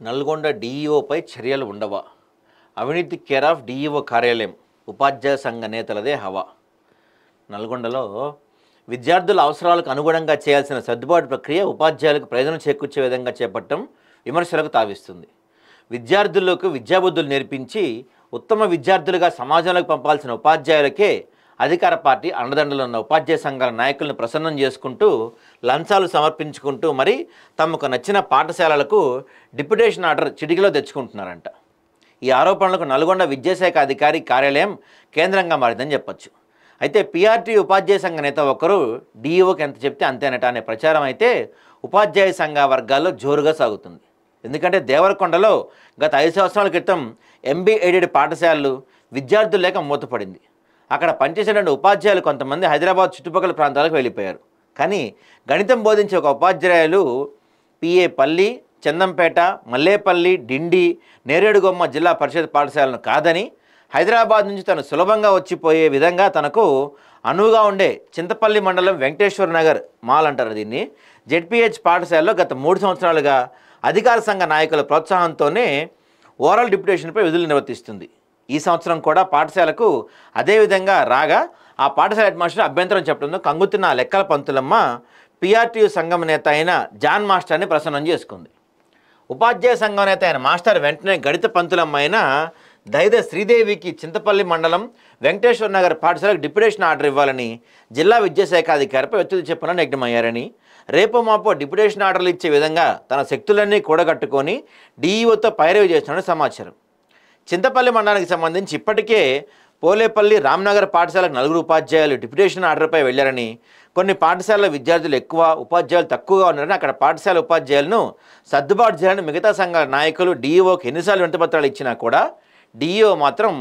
నల్గొండ డీఈఓపై చర్యలు ఉండవా? అవినీతి కేర్ ఆఫ్ డీఈఓ కార్యాలయం, ఉపాధ్యాయ సంఘ నేతలదే హవా. నల్గొండలో విద్యార్థుల అవసరాలకు అనుగుణంగా చేయాల్సిన సర్దుబాటు ప్రక్రియ ఉపాధ్యాయులకు ప్రయోజనం చేకూర్చే విధంగా చేపట్టడం విమర్శలకు తావిస్తుంది. విద్యార్థులకు విద్యాబుద్ధులు నేర్పించి ఉత్తమ విద్యార్థులుగా సమాజంలోకి పంపాల్సిన ఉపాధ్యాయులకే అధికార పార్టీ అండదండలు ఉన్న ఉపాధ్యాయ సంఘాల నాయకులను ప్రసన్నం చేసుకుంటూ లంచాలు సమర్పించుకుంటూ మరి తమకు నచ్చిన పాఠశాలలకు డిప్యుటేషన్ ఆర్డర్ చిటికలో తెచ్చుకుంటున్నారంట. ఈ ఆరోపణలకు నల్గొండ విద్యాశాఖ అధికారి కార్యాలయం కేంద్రంగా మారిందని చెప్పొచ్చు. అయితే పీఆర్టీ ఉపాధ్యాయ సంఘ నేత ఒకరు డీఈఓకి ఎంత చెప్తే అంతేనట అనే ప్రచారం అయితే ఉపాధ్యాయ సంఘ వర్గాల్లో జోరుగా సాగుతుంది. ఎందుకంటే దేవరకొండలో గత 5 సంవత్సరాల క్రితం ఎంబీ ఎయిడెడ్ పాఠశాలలు విద్యార్థులు లేక మూతపడింది. అక్కడ పనిచేసేటువంటి ఉపాధ్యాయులు కొంతమంది హైదరాబాద్ చుట్టుపక్కల ప్రాంతాలకు వెళ్ళిపోయారు. కానీ గణితం బోధించే ఒక ఉపాధ్యాయులు పిఏ పల్లి, చందంపేట, మల్లేపల్లి, డిండి, నేరేడుగొమ్మ జిల్లా పరిషత్ పాఠశాలను కాదని హైదరాబాద్ నుంచి తను సులభంగా వచ్చిపోయే విధంగా తనకు అనువుగా ఉండే చింతపల్లి మండలం వెంకటేశ్వర నగర్ మాల్ అంటారు దీన్ని, జెడ్పీహెచ్ పాఠశాలలో గత 3 సంవత్సరాలుగా అధికార సంఘ నాయకుల ప్రోత్సాహంతోనే ఓరల్ డిప్యుటేషన్పై విధులు నిర్వర్తిస్తుంది. ఈ సంవత్సరం కూడా పాఠశాలకు అదేవిధంగా రాగా ఆ పాఠశాల హెడ్ మాస్టర్ అభ్యంతరం చెప్పడంతో కంగుతున్న లెక్కల పంతులమ్మ పీఆర్టీయూ సంఘం నేత అయిన జాన్ మాస్టర్ని ప్రసన్నం చేసుకుంది. ఉపాధ్యాయ సంఘం నేత అయిన మాస్టర్ వెంటనే గణిత పంతులమ్మ అయిన దైద శ్రీదేవికి చింతపల్లి మండలం వెంకటేశ్వర నగర్ పాఠశాలకు డిప్యుటేషన్ ఆర్డర్ ఇవ్వాలని జిల్లా విద్యాశాఖ అధికారిపై ఒత్తిడి చెప్పడం నిగ్నమయ్యారని, రేపో మాపో డిప్యుటేషన్ ఆర్డర్లు ఇచ్చే విధంగా తన శక్తులన్నీ కూడగట్టుకొని డీఈఓతో పైరవి చేస్తున్నట్టు సమాచారం. చింతపల్లి మండలానికి సంబంధించి ఇప్పటికే పోలేపల్లి, రామ్నగర్ పాఠశాలకు 4 ఉపాధ్యాయులు డిప్యుటేషన్ ఆర్డర్పై వెళ్లారని, కొన్ని పాఠశాలల విద్యార్థులు ఎక్కువ, ఉపాధ్యాయులు తక్కువగా ఉన్నారని అక్కడ పాఠశాల ఉపాధ్యాయులను సర్దుబాటు చేయాలని మిగతా సంఘాల నాయకులు డీఈఓకి ఎన్నిసార్లు వినతిపత్రాలు ఇచ్చినా కూడా డీఈఓ మాత్రం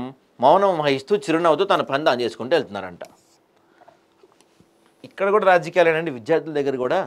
మౌనం వహిస్తూ చిరునవ్వుతూ తన పని చేసుకుంటూ వెళ్తున్నారంట. ఇక్కడ కూడా రాజకీయాలేనండి, విద్యార్థుల దగ్గర కూడా